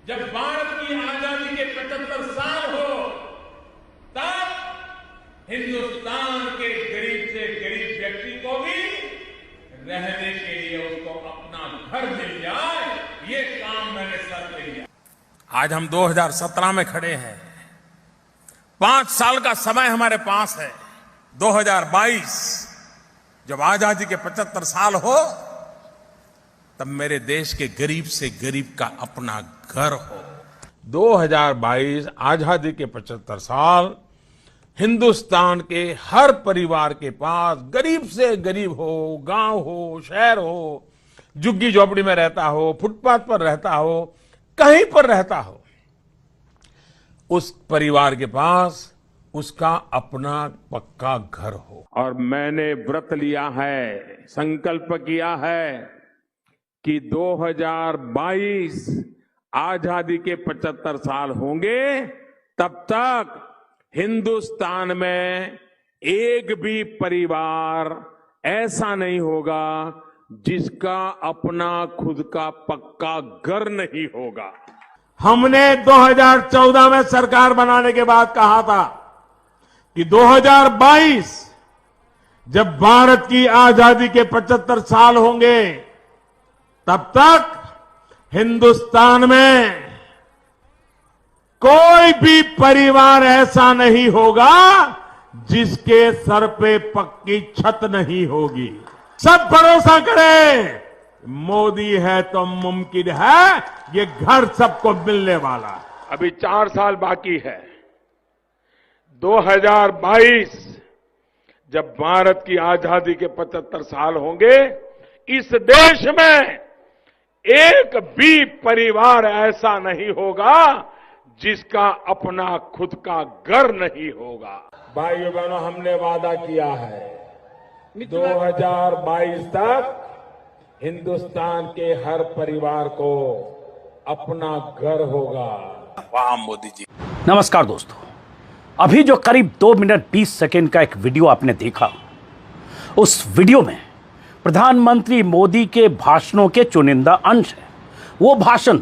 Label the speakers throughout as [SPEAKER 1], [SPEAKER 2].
[SPEAKER 1] जब भारत की आजादी के 75 साल हो, तब हिंदुस्तान के गरीब से गरीब व्यक्ति को भी रहने के लिए उसको अपना घर मिल जाए, ये काम मैंने सर पे लिया। आज हम 2017 में खड़े हैं। 5 साल का समय हमारे पास है। 2022 जब आजादी के 75 साल हो, तब मेरे देश के गरीब से गरीब का अपना घर हो। 2022 आजादी के 75 साल, हिंदुस्तान के हर परिवार के पास, गरीब से गरीब हो, गांव हो, शहर हो, झुग्गी झोपड़ी में रहता हो, फुटपाथ पर रहता हो, कहीं पर रहता हो, उस परिवार के पास उसका अपना पक्का घर हो। और मैंने व्रत लिया है, संकल्प किया है कि 2022 आजादी के 75 साल होंगे, तब तक हिंदुस्तान में एक भी परिवार ऐसा नहीं होगा जिसका अपना खुद का पक्का घर नहीं होगा। हमने 2014 में सरकार बनाने के बाद कहा था कि 2022 जब भारत की आजादी के 75 साल होंगे, तब तक हिंदुस्तान में कोई भी परिवार ऐसा नहीं होगा जिसके सर पे पक्की छत नहीं होगी। सब भरोसा करें, मोदी है तो मुमकिन है ये घर सबको मिलने वाला। अभी 4 साल बाकी है। 2022 जब भारत की आजादी के 75 साल होंगे, इस देश में एक भी परिवार ऐसा नहीं होगा जिसका अपना खुद का घर नहीं होगा। भाइयों बहनों, हमने वादा किया है 2022 तक हिंदुस्तान के हर परिवार को अपना घर होगा। वाह मोदी जी।
[SPEAKER 2] नमस्कार दोस्तों, अभी जो करीब 2 मिनट 20 सेकेंड का एक वीडियो आपने देखा, उस वीडियो में प्रधानमंत्री मोदी के भाषणों के चुनिंदा अंश है। वो भाषण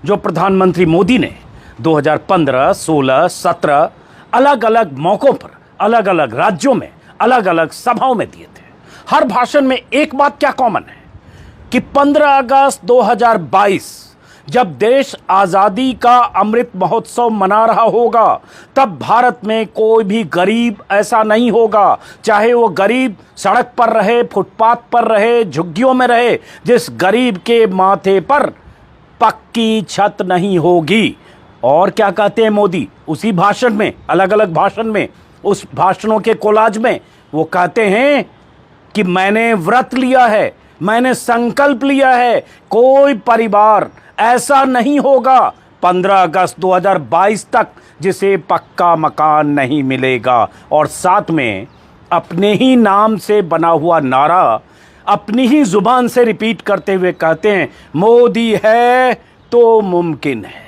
[SPEAKER 2] जो प्रधानमंत्री मोदी ने 2015, 16, 17 अलग अलग मौकों पर अलग अलग राज्यों में अलग अलग सभाओं में दिए थे। हर भाषण में एक बात क्या कॉमन है कि 15 अगस्त 2022 जब देश आजादी का अमृत महोत्सव मना रहा होगा, तब भारत में कोई भी गरीब ऐसा नहीं होगा, चाहे वो गरीब सड़क पर रहे, फुटपाथ पर रहे, झुग्गियों में रहे, जिस गरीब के माथे पर पक्की छत नहीं होगी। और क्या कहते हैं मोदी उसी भाषण में, अलग अलग भाषण में, उस भाषणों के कोलाज में वो कहते हैं कि मैंने व्रत लिया है, मैंने संकल्प लिया है, कोई परिवार ऐसा नहीं होगा 15 अगस्त 2022 तक जिसे पक्का मकान नहीं मिलेगा। और साथ में अपने ही नाम से बना हुआ नारा अपनी ही जुबान से रिपीट करते हुए कहते हैं, मोदी है तो मुमकिन है।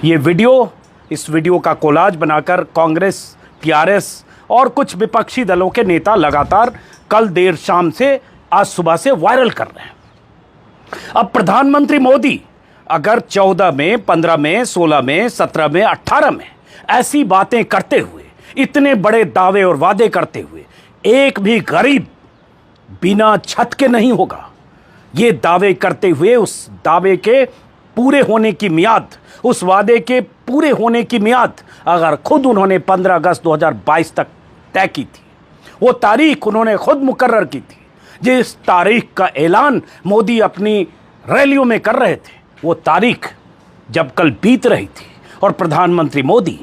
[SPEAKER 2] ये वीडियो, इस वीडियो का कोलाज बनाकर कांग्रेस, टीआरएस और कुछ विपक्षी दलों के नेता लगातार कल देर शाम से आज सुबह से वायरल कर रहे हैं। अब प्रधानमंत्री मोदी अगर 14 में, 15 में, 16 में, 17 में, 18 में ऐसी बातें करते हुए, इतने बड़े दावे और वादे करते हुए एक भी गरीब बिना छत के नहीं होगा, ये दावे करते हुए उस दावे के पूरे होने की मियाद, उस वादे के पूरे होने की मियाद अगर खुद उन्होंने 15 अगस्त 2022 तक तय की थी, वो तारीख उन्होंने खुद मुकर्रर की थी, जिस तारीख का ऐलान मोदी अपनी रैलियों में कर रहे थे, वो तारीख जब कल बीत रही थी और प्रधानमंत्री मोदी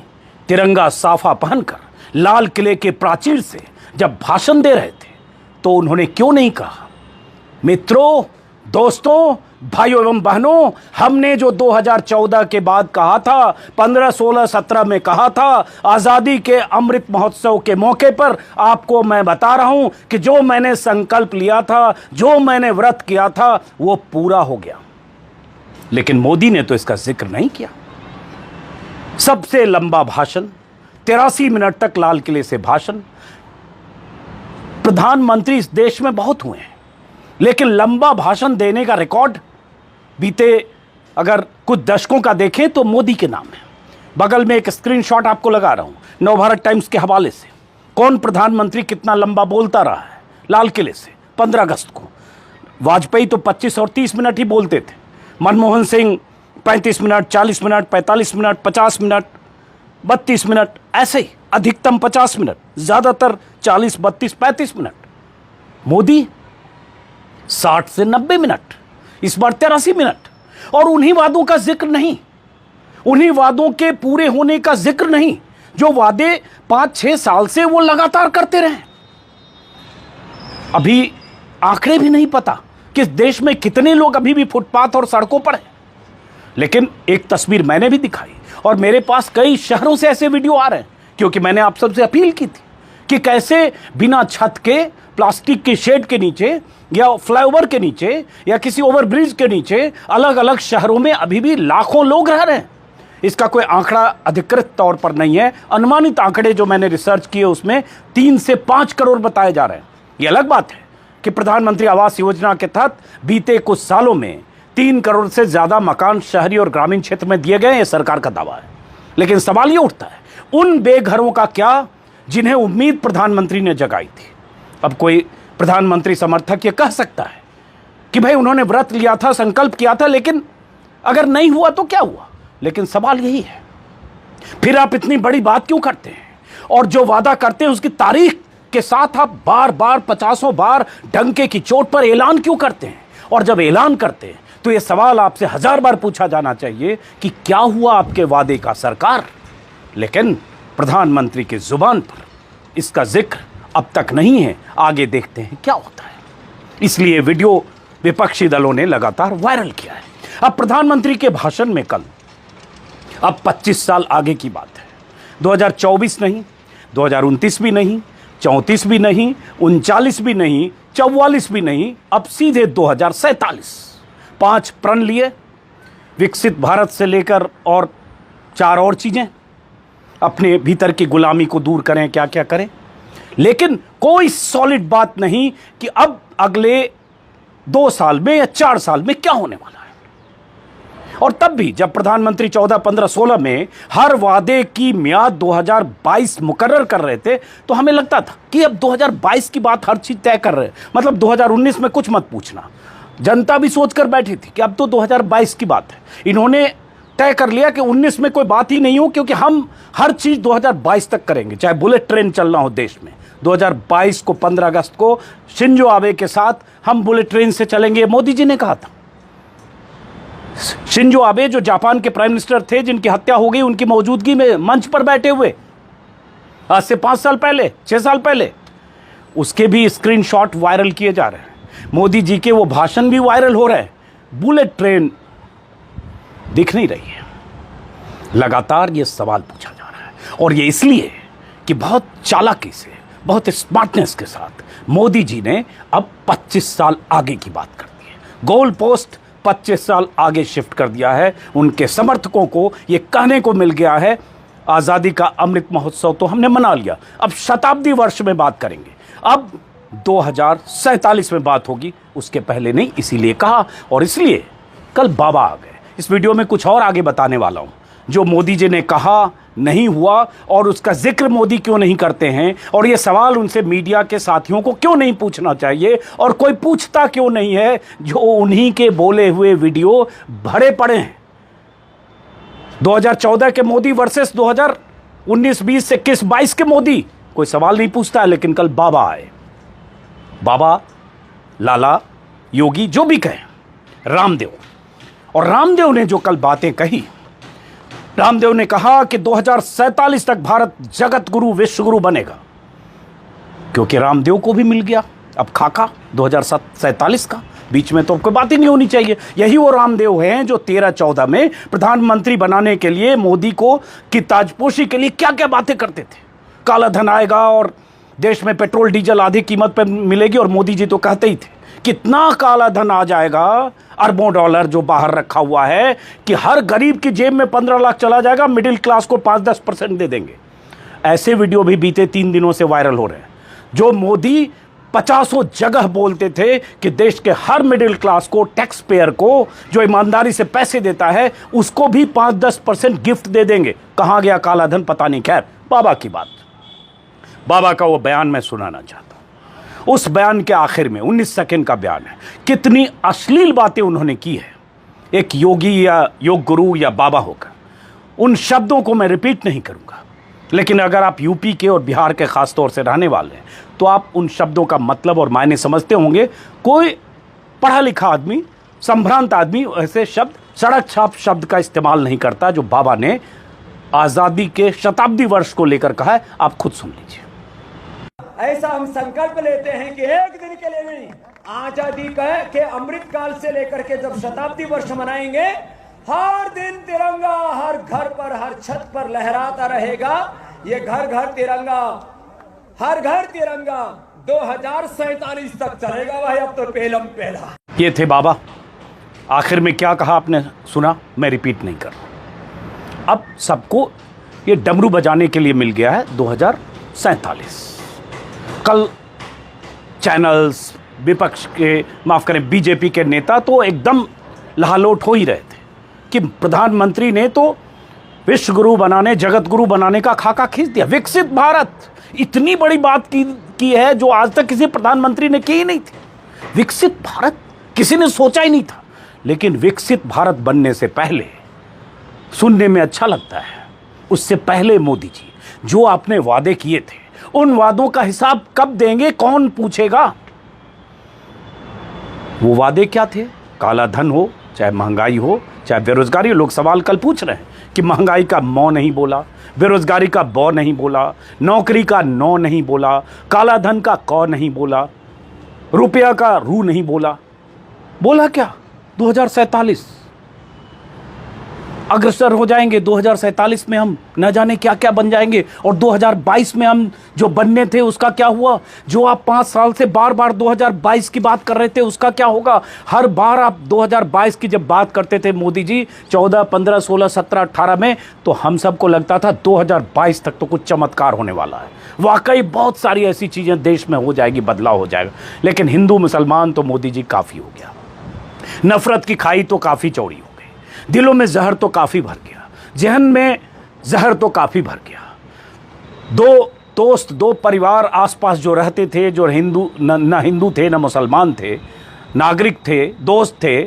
[SPEAKER 2] तिरंगा साफा पहनकर लाल किले के प्राचीर से जब भाषण दे रहे थे, तो उन्होंने क्यों नहीं कहा, मित्रों, दोस्तों, भाइयों एवं बहनों, हमने जो 2014 के बाद कहा था, 15, 16, 17 में कहा था, आजादी के अमृत महोत्सव के मौके पर आपको मैं बता रहा हूं कि जो मैंने संकल्प लिया था, जो मैंने व्रत किया था, वो पूरा हो गया। लेकिन मोदी ने तो इसका जिक्र नहीं किया। सबसे लंबा भाषण, 83 मिनट तक लाल किले से भाषण। प्रधानमंत्री इस देश में बहुत हुए हैं, लेकिन लंबा भाषण देने का रिकॉर्ड बीते अगर कुछ दशकों का देखें तो मोदी के नाम है। बगल में एक स्क्रीनशॉट आपको लगा रहा हूं नवभारत टाइम्स के हवाले से। कौन प्रधानमंत्री कितना लंबा बोलता रहा है लाल किले से 15 अगस्त को। वाजपेयी तो 25 और 30 मिनट ही बोलते थे, Manmohan Singh 35 minute, 40 minute, 45 minute, 50 minute, 32 minute, ऐसे ही अधिकतम 50 मिनट, ज्यादातर 40, 32, 35 मिनट। मोदी 60 से 90 मिनट, इस बार 83 मिनट। और उन्हीं वादों का जिक्र नहीं, उन्हीं वादों के पूरे होने का जिक्र नहीं जो वादे 5-6 साल से वो लगातार करते रहे। अभी आंकड़े भी नहीं पता कि इस देश में कितने लोग अभी भी फुटपाथ और सड़कों पर हैं। लेकिन एक तस्वीर मैंने भी दिखाई और मेरे पास कई शहरों से ऐसे वीडियो आ रहे हैं, क्योंकि मैंने आप सबसे अपील की थी कि कैसे बिना छत के प्लास्टिक के शेड के नीचे या फ्लाईओवर के नीचे या किसी ओवरब्रिज के नीचे अलग अलग शहरों में अभी भी लाखों लोग रह रहे हैं। इसका कोई आंकड़ा अधिकृत तौर पर नहीं है, अनुमानित आंकड़े जो मैंने रिसर्च किए उसमें 3 से 5 करोड़ बताए जा रहे हैं। यह अलग बात है कि प्रधानमंत्री आवास योजना के तहत बीते कुछ सालों में 3 करोड़ से ज्यादा मकान शहरी और ग्रामीण क्षेत्र में दिए गए, यह सरकार का दावा है। लेकिन सवाल यह उठता है, उन बेघरों का क्या जिन्हें उम्मीद प्रधानमंत्री ने जगाई थी। अब कोई प्रधानमंत्री समर्थक ये कह सकता है कि भाई उन्होंने व्रत लिया था, संकल्प किया था, लेकिन अगर नहीं हुआ तो क्या हुआ। लेकिन सवाल यही है, फिर आप इतनी बड़ी बात क्यों करते हैं और जो वादा करते हैं उसकी तारीख के साथ आप बार बार 50 बार डंके की चोट पर ऐलान क्यों करते हैं। और जब ऐलान करते हैं तो यह सवाल आपसे 1000 बार पूछा जाना चाहिए कि क्या हुआ आपके वादे का सरकार। लेकिन प्रधानमंत्री की जुबान पर इसका जिक्र अब तक नहीं है। आगे देखते हैं क्या होता है। इसलिए वीडियो विपक्षी दलों ने लगातार वायरल किया है। अब प्रधानमंत्री के भाषण में कल अब 25 साल आगे की बात है। 2024 नहीं, 2029 भी नहीं, 34 भी नहीं, 39 भी नहीं, 44 भी नहीं, अब सीधे 2047। 5 प्रण लिए, विकसित भारत से लेकर और 4 और चीजें, अपने भीतर की गुलामी को दूर करें, क्या क्या करें। लेकिन कोई सॉलिड बात नहीं कि अब अगले 2 साल में या 4 साल में क्या होने वाला है। और तब भी जब प्रधानमंत्री 14, 15, 16 में हर वादे की मियाद 2022 मुकर्रर कर रहे थे तो हमें लगता था कि अब 2022 की बात हर चीज तय कर रहे हैं, मतलब 2019 में कुछ मत पूछना। जनता भी सोचकर बैठी थी कि अब तो 2022 की बात है। इन्होंने तय कर लिया कि 19 में कोई बात ही नहीं हो, क्योंकि हम हर चीज 2022 तक करेंगे, चाहे बुलेट ट्रेन चलना हो देश में। 2022 को 15 अगस्त को शिंजो आबे के साथ हम बुलेट ट्रेन से चलेंगे, मोदी जी ने कहा था। शिंजो आबे जो जापान के प्राइम मिनिस्टर थे, जिनकी हत्या हो गई उनकी मौजूदगी में मंच पर बैठे हुए आज से 5 साल पहले, 6 साल पहले, उसके भी स्क्रीनशॉट वायरल किए जा रहे हैं। मोदी जी के वो भाषण भी वायरल हो रहे हैं। बुलेट ट्रेन दिख नहीं रही है। लगातार ये सवाल पूछा जा रहा है और ये इसलिए कि बहुत चालाकी से, बहुत स्मार्टनेस के साथ मोदी जी ने अब 25 साल आगे की बात कर दी है। गोल पोस्ट 25 साल आगे शिफ्ट कर दिया है। उनके समर्थकों को यह कहने को मिल गया है, आजादी का अमृत महोत्सव तो हमने मना लिया, अब शताब्दी वर्ष में बात करेंगे, अब 2047 में बात होगी, उसके पहले नहीं। इसीलिए कहा और इसलिए कल बाबा आ गए। इस वीडियो में कुछ और आगे बताने वाला हूं, जो मोदी जी ने कहा नहीं हुआ और उसका जिक्र मोदी क्यों नहीं करते हैं, और ये सवाल उनसे मीडिया के साथियों को क्यों नहीं पूछना चाहिए और कोई पूछता क्यों नहीं है, जो उन्हीं के बोले हुए वीडियो भरे पड़े हैं। 2014 के मोदी वर्सेस 2019, 20, 21, 22 के मोदी, कोई सवाल नहीं पूछता है। लेकिन कल बाबा आए, बाबा, लाला, योगी, जो भी कहें, रामदेव, और रामदेव ने जो कल बातें कही, रामदेव ने कहा कि 2047 तक भारत जगत गुरु, विश्व गुरु बनेगा, क्योंकि रामदेव को भी मिल गया अब खाका 2047 का। बीच में तो कोई बात ही नहीं होनी चाहिए। यही वो रामदेव हैं जो 13-14 में प्रधानमंत्री बनाने के लिए मोदी को की ताजपोशी के लिए क्या क्या बातें करते थे। काला धन आएगा और देश में पेट्रोल डीजल आधी कीमत पर मिलेगी, और मोदी जी तो कहते ही थे कितना काला धन आ जाएगा, अरबों डॉलर जो बाहर रखा हुआ है, कि हर गरीब की जेब में 15 लाख चला जाएगा, मिडिल क्लास को 5-10% दे देंगे। ऐसे वीडियो भी बीते 3 दिनों से वायरल हो रहे हैं, जो मोदी 50 जगह बोलते थे कि देश के हर मिडिल क्लास को, टैक्स पेयर को, जो ईमानदारी से पैसे देता है, उसको भी 5-10% गिफ्ट दे देंगे। कहां गया काला धन पता नहीं। खैर, बाबा की बात, बाबा का वो बयान मैं सुनाना चाहता हूं। उस बयान के आखिर में 19 सेकंड का बयान है। कितनी अश्लील बातें उन्होंने की है एक योगी या योग गुरु या बाबा होकर। उन शब्दों को मैं रिपीट नहीं करूंगा, लेकिन अगर आप यूपी के और बिहार के खास तौर से रहने वाले हैं तो आप उन शब्दों का मतलब और मायने समझते होंगे। कोई पढ़ा लिखा आदमी, संभ्रांत आदमी ऐसे शब्द, सड़क छाप शब्द का इस्तेमाल नहीं करता जो बाबा ने आजादी के शताब्दी वर्ष को लेकर कहा है। आप खुद सुन लीजिए।
[SPEAKER 3] ऐसा हम संकल्प लेते हैं कि एक दिन के लिए नहीं, आजादी के अमृत काल से लेकर के जब शताब्दी वर्ष मनाएंगे, हर दिन तिरंगा हर घर पर, हर छत पर लहराता रहेगा। ये घर घर तिरंगा, हर घर तिरंगा 2047 तक चलेगा भाई। अब तो पहलम पहला।
[SPEAKER 2] ये थे बाबा। आखिर में क्या कहा आपने सुना, मैं रिपीट नहीं कर रहा। अब सबको ये डमरू बजाने के लिए मिल गया है 2047। कल चैनल्स, विपक्ष के, माफ करें बीजेपी के नेता तो एकदम लहालोट हो ही रहे थे कि प्रधानमंत्री ने तो विश्व गुरु बनाने, जगत गुरु बनाने का खाका खींच दिया। विकसित भारत, इतनी बड़ी बात की है जो आज तक किसी प्रधानमंत्री ने की ही नहीं थी। विकसित भारत किसी ने सोचा ही नहीं था। लेकिन विकसित भारत बनने से पहले, सुनने में अच्छा लगता है, उससे पहले मोदी जी जो आपने वादे किए थे, उन वादों का हिसाब कब देंगे, कौन पूछेगा? वो वादे क्या थे? काला धन हो, चाहे महंगाई हो, चाहे बेरोजगारी हो। लोग सवाल कल पूछ रहे हैं कि महंगाई का मौ नहीं बोला, बेरोजगारी का बौ नहीं बोला, नौकरी का नौ नहीं बोला, काला धन का कौ नहीं बोला, रुपया का रू नहीं बोला। बोला क्या? 2047 अग्रसर हो जाएंगे। 2047 में हम न जाने क्या क्या बन जाएंगे। और 2022 में हम जो बनने थे उसका क्या हुआ? जो आप 5 साल से बार बार 2022 की बात कर रहे थे उसका क्या होगा? हर बार आप 2022 की जब बात करते थे मोदी जी 14, 15, 16, 17, 18 में, तो हम सबको लगता था 2022 तक तो कुछ चमत्कार होने वाला है। वाकई बहुत सारी ऐसी चीज़ें देश में हो जाएगी, बदलाव हो जाएगा। लेकिन हिंदू मुसलमान तो मोदी जी काफ़ी हो गया। नफरत की खाई तो काफ़ी चौड़ी हो गई। दिलों में जहर तो काफ़ी भर गया। जहन में जहर तो काफ़ी भर गया। दो दोस्त, दो परिवार आसपास जो रहते थे, जो हिंदू न हिंदू थे न मुसलमान थे, नागरिक थे, दोस्त थे,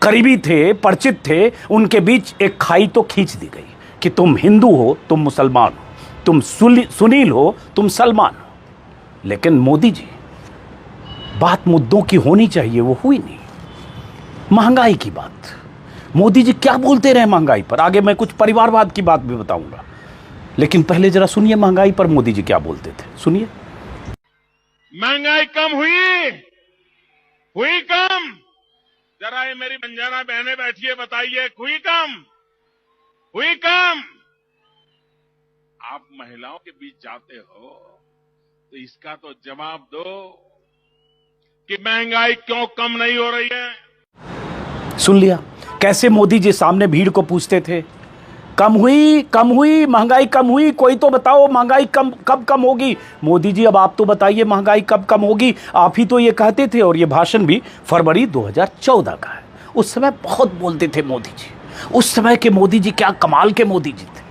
[SPEAKER 2] करीबी थे, परिचित थे, उनके बीच एक खाई तो खींच दी गई कि तुम हिंदू हो, तुम मुसलमान हो, तुम सुनील हो, तुम सलमान हो। लेकिन मोदी जी, बात मुद्दों की होनी चाहिए, वो हुई नहीं। महंगाई की बात, मोदी जी क्या बोलते रहे महंगाई पर। आगे मैं कुछ परिवारवाद की बात भी बताऊंगा, लेकिन पहले जरा सुनिए महंगाई पर मोदी जी क्या बोलते थे। सुनिए।
[SPEAKER 1] महंगाई कम हुई कम? जरा ये मेरी बंजारा बहनें बैठिए, बताइए, हुई कम? आप महिलाओं के बीच जाते हो तो इसका तो जवाब दो कि महंगाई क्यों कम नहीं हो रही है।
[SPEAKER 2] सुन लिया कैसे मोदी जी सामने भीड़ को पूछते थे, कम हुई, महंगाई कम हुई, कोई तो बताओ महंगाई कब कम होगी। मोदी जी अब आप तो बताइए महंगाई कब कम होगी। आप ही तो ये कहते थे, और ये भाषण भी फरवरी 2014 का है। उस समय बहुत बोलते थे मोदी जी। उस समय के मोदी जी क्या कमाल के मोदी जी थे,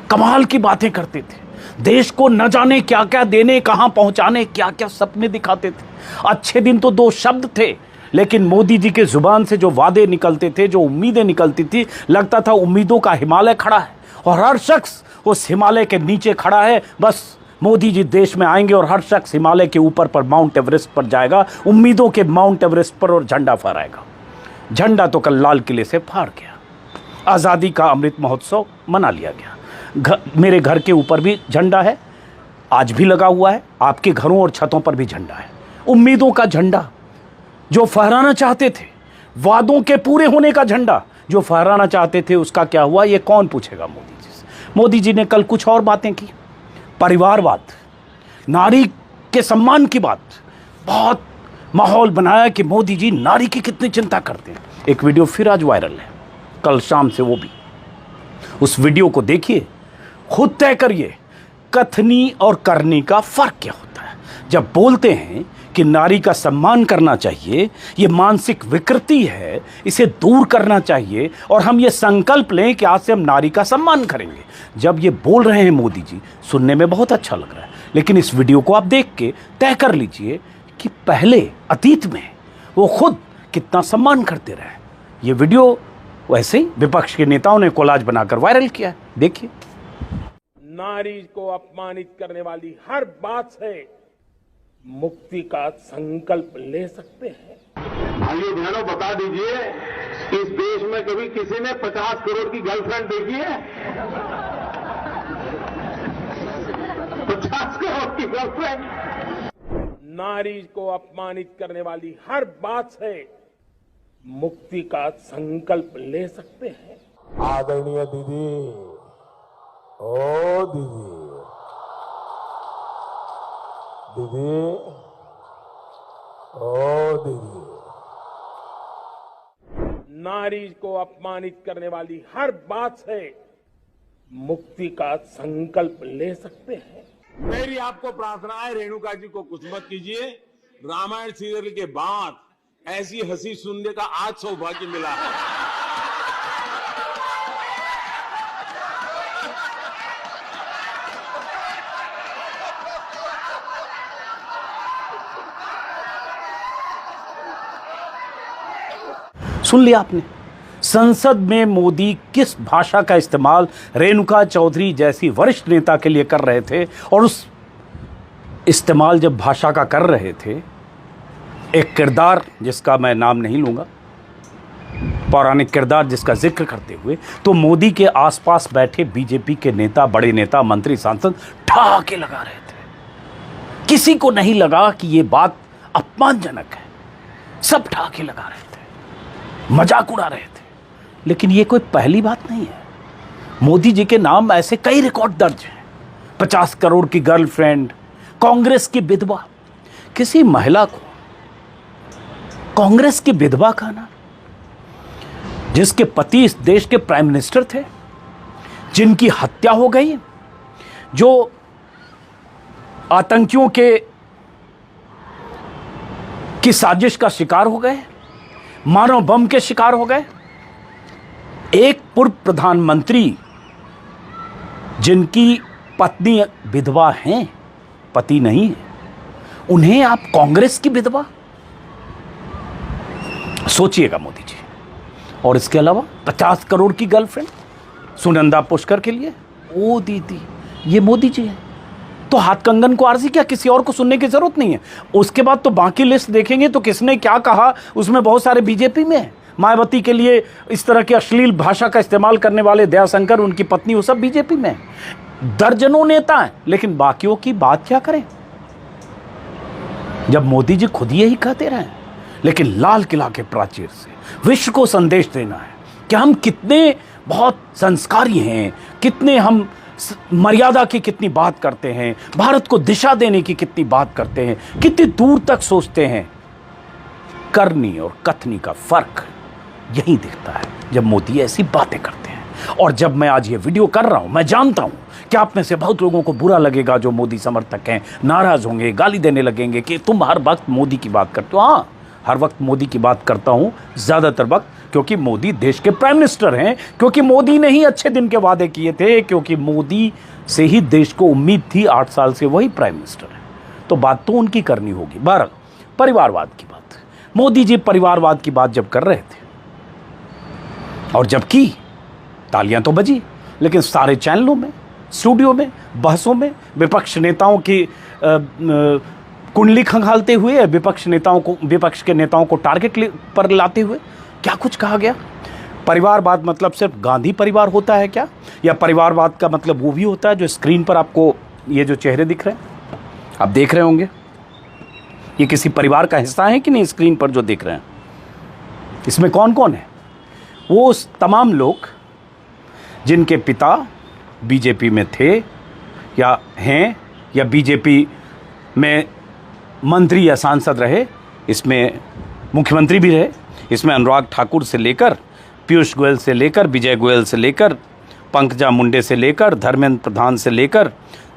[SPEAKER 2] कमाल की बातें करते थे। देश को न जाने क्या क्या देने, कहां पहुंचाने, क्या क्या सपने दिखाते थे। अच्छे दिन तो 2 शब्द थे, लेकिन मोदी जी के जुबान से जो वादे निकलते थे, जो उम्मीदें निकलती थी, लगता था उम्मीदों का हिमालय खड़ा है और हर शख्स उस हिमालय के नीचे खड़ा है। बस मोदी जी देश में आएंगे और हर शख्स हिमालय के ऊपर पर, माउंट एवरेस्ट पर जाएगा, उम्मीदों के माउंट एवरेस्ट पर, और झंडा फहराएगा। झंडा तो कल लाल किले से फाड़ गया। आज़ादी का अमृत महोत्सव मना लिया गया। मेरे घर के ऊपर भी झंडा है, आज भी लगा हुआ है। आपके घरों और छतों पर भी झंडा है। उम्मीदों का झंडा जो फहराना चाहते थे, वादों के पूरे होने का झंडा जो फहराना चाहते थे, उसका क्या हुआ ये कौन पूछेगा मोदी जी से। मोदी जी ने कल कुछ और बातें की। परिवारवाद, नारी के सम्मान की बात, बहुत माहौल बनाया कि मोदी जी नारी की कितनी चिंता करते हैं। एक वीडियो फिर आज वायरल है, कल शाम से वो भी। उस वीडियो को देखिए, खुद तय करिए कथनी और करनी का फर्क क्या होता है। जब बोलते हैं कि नारी का सम्मान करना चाहिए, ये मानसिक विकृति है, इसे दूर करना चाहिए और हम ये संकल्प लें कि आज से हम नारी का सम्मान करेंगे। जब ये बोल रहे हैं मोदी जी, सुनने में बहुत अच्छा लग रहा है, लेकिन इस वीडियो को आप देख के तय कर लीजिए कि पहले अतीत में वो खुद कितना सम्मान करते रहे। ये वीडियो वैसे ही विपक्ष के नेताओं ने कोलाज बनाकर वायरल किया है, देखिए।
[SPEAKER 1] नारी को अपमानित करने वाली हर बात से मुक्ति का संकल्प ले सकते हैं।
[SPEAKER 4] भाइयों बहनों, बता दीजिए, इस देश में कभी किसी ने 50 करोड़ की गर्लफ्रेंड देखी है? 50 करोड़ की गर्लफ्रेंड।
[SPEAKER 1] नारी को अपमानित करने वाली हर बात से मुक्ति का संकल्प ले सकते हैं।
[SPEAKER 4] आदरणीय दीदी, ओ दीदी, दीदी, ओ दीदी।
[SPEAKER 1] नारी को अपमानित करने वाली हर बात से मुक्ति का संकल्प ले सकते हैं।
[SPEAKER 5] मेरी आपको प्रार्थना है, रेणुका जी को कुछ मत कीजिए। रामायण सीरियल के बाद ऐसी हंसी सुनने का आज सौभाग्य मिला है।
[SPEAKER 2] सुन लिया आपने, संसद में मोदी किस भाषा का इस्तेमाल रेणुका चौधरी जैसी वरिष्ठ नेता के लिए कर रहे थे। और उस इस्तेमाल जब भाषा का कर रहे थे, एक किरदार जिसका मैं नाम नहीं लूंगा, पौराणिक किरदार जिसका जिक्र करते हुए, तो मोदी के आसपास बैठे बीजेपी के नेता, बड़े नेता, मंत्री, सांसद ठहाके लगा रहे थे। किसी को नहीं लगा कि ये बात अपमानजनक है, सब ठहाके लगा रहे थे, मजाक उड़ा रहे थे। लेकिन ये कोई पहली बात नहीं है। मोदी जी के नाम ऐसे कई रिकॉर्ड दर्ज हैं। 50 करोड़ की गर्लफ्रेंड, कांग्रेस की विधवा। किसी महिला को कांग्रेस की विधवा कहना, जिसके पति इस देश के प्राइम मिनिस्टर थे, जिनकी हत्या हो गई, जो आतंकियों की साजिश का शिकार हो गए, मानव बम के शिकार हो गए। एक पूर्व प्रधानमंत्री जिनकी पत्नी विधवा हैं, पति नहीं है, उन्हें आप कांग्रेस की विधवा सोचिएगा मोदी जी। और इसके अलावा 50 करोड़ की गर्लफ्रेंड सुनंदा पुष्कर के लिए, ओ दीदी, ये मोदी जी है। तो हाथ कंगन को आरजी, क्या किसी और को सुनने की जरूरत नहीं है। उसके बाद तो बाकी लिस्ट देखेंगे तो किसने क्या कहा, उसमें बहुत सारे बीजेपी में है। मायावती के लिए इस तरह की अश्लील भाषा का इस्तेमाल करने वाले दयाशंकर, उनकी पत्नी, वो सब बीजेपी में है। दर्जनों नेता हैं, लेकिन बाकियों की बात क्या करें जब मोदी जी खुद यही कहते रहे। लेकिन लाल किला के प्राचीर से विश्व को संदेश देना है कि हम कितने बहुत संस्कारी हैं, कितने हम मर्यादा की कितनी बात करते हैं, भारत को दिशा देने की कितनी बात करते हैं, कितनी दूर तक सोचते हैं। करनी और कथनी का फर्क यही दिखता है जब मोदी ऐसी बातें करते हैं। और जब मैं आज ये वीडियो कर रहा हूं, मैं जानता हूं कि आप में से बहुत लोगों को बुरा लगेगा, जो मोदी समर्थक हैं, नाराज होंगे, गाली देने लगेंगे कि तुम हर वक्त मोदी की बात करते हो। हाँ, हर वक्त मोदी की बात करता हूं, ज्यादातर वक्त, क्योंकि मोदी देश के प्राइम मिनिस्टर हैं, क्योंकि मोदी ने ही अच्छे दिन के वादे किए थे, क्योंकि मोदी से ही देश को उम्मीद थी, 8 साल से वही प्राइम मिनिस्टर है, तो बात तो उनकी करनी होगी। बहरहाल, परिवारवाद की बात, मोदी जी परिवारवाद की बात जब कर रहे थे, और जब की, तालियां तो बजी, लेकिन सारे चैनलों में, स्टूडियो में, बहसों में विपक्ष नेताओं की कुंडली खंगालते हुए, विपक्ष के नेताओं को टारगेट पर लाते हुए क्या कुछ कहा गया। परिवारवाद मतलब सिर्फ गांधी परिवार होता है क्या, या परिवारवाद का मतलब वो भी होता है जो स्क्रीन पर आपको ये जो चेहरे दिख रहे हैं, आप देख रहे होंगे, ये किसी परिवार का हिस्सा है कि नहीं? स्क्रीन पर जो देख रहे हैं, इसमें कौन कौन है? वो तमाम लोग जिनके पिता बीजेपी में थे या हैं, या बीजेपी में मंत्री या सांसद रहे, इसमें मुख्यमंत्री भी रहे, इसमें अनुराग ठाकुर से लेकर, पीयूष गोयल से लेकर, विजय गोयल से लेकर, पंकजा मुंडे से लेकर, धर्मेंद्र प्रधान से लेकर,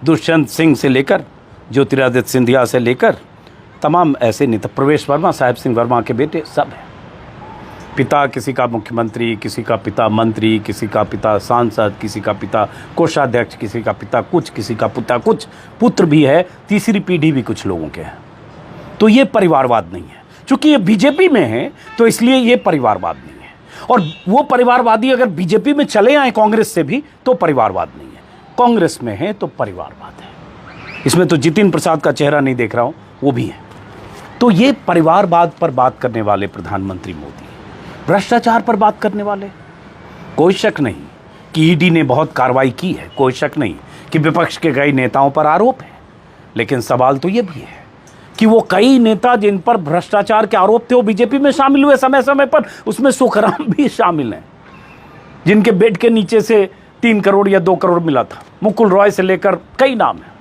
[SPEAKER 2] दुष्यंत सिंह से लेकर, ज्योतिरादित्य सिंधिया से लेकर तमाम ऐसे नेता, प्रवेश वर्मा, साहेब सिंह वर्मा के बेटे सब हैं। पिता किसी का मुख्यमंत्री, किसी का पिता मंत्री, किसी का पिता सांसद, किसी का पिता कोषाध्यक्ष, किसी का पिता कुछ, किसी का पिता कुछ, पुत्र भी है, तीसरी पीढ़ी भी कुछ लोगों के हैं। तो ये परिवारवाद नहीं है। चूंकि ये बीजेपी में है तो इसलिए ये परिवारवाद नहीं है। और वो परिवारवादी अगर बीजेपी में चले आए कांग्रेस से भी तो परिवारवाद नहीं है, कांग्रेस में है तो परिवारवाद है। इसमें तो जितिन प्रसाद का चेहरा नहीं देख रहा हूं, वो भी है। तो ये परिवारवाद पर बात करने वाले प्रधानमंत्री मोदी, भ्रष्टाचार पर बात करने वाले, कोई शक नहीं कि ईडी ने बहुत कार्रवाई की है, कोई शक नहीं कि विपक्ष के कई नेताओं पर आरोप है, लेकिन सवाल तो ये भी है कि वो कई नेता जिन पर भ्रष्टाचार के आरोप थे वो बीजेपी में शामिल हुए समय समय पर, उसमें सुखराम भी शामिल हैं, जिनके बेड के नीचे से 3 करोड़ या 2 करोड़ मिला था। मुकुल रॉय से लेकर कई नाम हैं।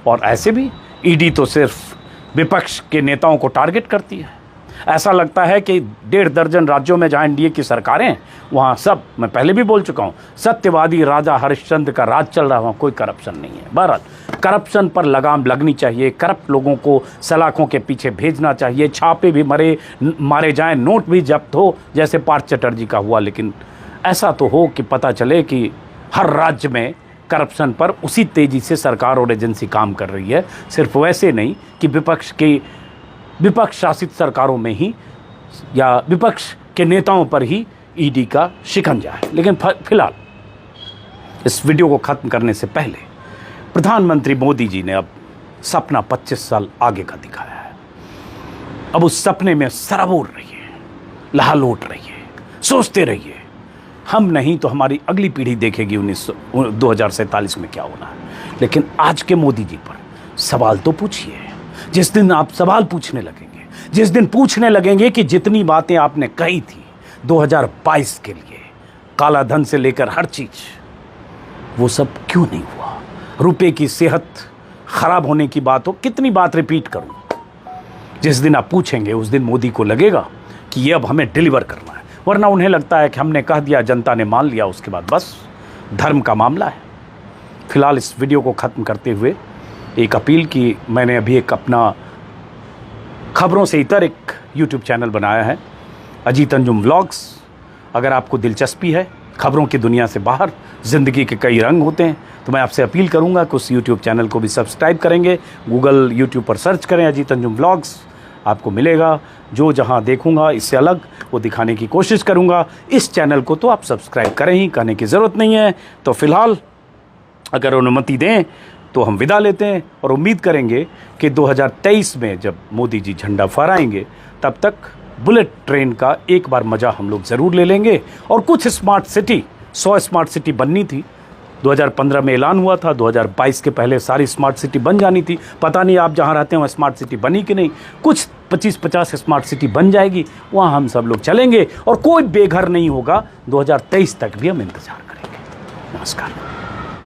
[SPEAKER 2] और ऐसे भी ईडी तो सिर्फ विपक्ष के नेताओं को टारगेट करती है। ऐसा लगता है कि 1.5 दर्जन राज्यों में जहां एनडीए की सरकारें, वहां सब, मैं पहले भी बोल चुका हूं, सत्यवादी राजा हरिश्चंद्र का राज चल रहा है, वहां कोई करप्शन नहीं है। बहरहाल करप्शन पर लगाम लगनी चाहिए, करप्ट लोगों को सलाखों के पीछे भेजना चाहिए, छापे भी मारे जाएं, नोट भी जब्त हो जैसे पार्थ चटर्जी का हुआ। लेकिन ऐसा तो हो कि पता चले कि हर राज्य में करप्शन पर उसी तेजी से सरकार और एजेंसी काम कर रही है, सिर्फ वैसे नहीं कि विपक्ष शासित सरकारों में ही या विपक्ष के नेताओं पर ही ईडी का शिकंजा है। लेकिन फिलहाल इस वीडियो को ख़त्म करने से पहले प्रधानमंत्री मोदी जी ने अब सपना 25 साल आगे का दिखाया है। अब उस सपने में सराबोर रहिए, लहालोट रहिए, सोचते रहिए। हम नहीं तो हमारी अगली पीढ़ी देखेगी 2047 में क्या होना है। लेकिन आज के मोदी जी पर सवाल तो पूछिए। जिस दिन आप सवाल पूछने लगेंगे, जिस दिन पूछने लगेंगे कि जितनी बातें आपने कही थी 2022 के लिए, काला धन से लेकर हर चीज, वो सब क्यों नहीं हुआ? रुपए की सेहत खराब होने की बात हो, कितनी बात रिपीट करूं? जिस दिन आप पूछेंगे उस दिन मोदी को लगेगा कि ये अब हमें डिलीवर करना है। वरना उन्हें लगता है कि हमने कह दिया, जनता ने मान लिया, उसके बाद बस धर्म का मामला है। फिलहाल इस वीडियो को ख़त्म करते हुए एक अपील की, मैंने अभी एक अपना खबरों से इतर एक यूट्यूब चैनल बनाया है, अजीत अंजुम व्लॉग्स। अगर आपको दिलचस्पी है खबरों की दुनिया से बाहर, ज़िंदगी के कई रंग होते हैं, तो मैं आपसे अपील करूंगा कि उस यूट्यूब चैनल को भी सब्सक्राइब करेंगे। गूगल, यूट्यूब पर सर्च करें अजीत अंजुम व्लॉग्स, आपको मिलेगा। जो जहां देखूंगा इससे अलग वो दिखाने की कोशिश करूंगा। इस चैनल को तो आप सब्सक्राइब करें ही, कहने की ज़रूरत नहीं है। तो फिलहाल अगर अनुमति दें तो हम विदा लेते हैं और उम्मीद करेंगे कि 2023 में जब मोदी जी झंडा फहराएंगे तब तक बुलेट ट्रेन का एक बार मज़ा हम लोग ज़रूर ले लेंगे। और कुछ स्मार्ट सिटी, 100 स्मार्ट सिटी बननी थी, 2015 में ऐलान हुआ था, 2022 के पहले सारी स्मार्ट सिटी बन जानी थी। पता नहीं आप जहां रहते हैं वहाँ स्मार्ट सिटी बनी कि नहीं। कुछ 25-50 स्मार्ट सिटी बन जाएगी, वहाँ हम सब लोग चलेंगे और कोई बेघर नहीं होगा। 2023 तक भी हम इंतज़ार करेंगे। नमस्कार।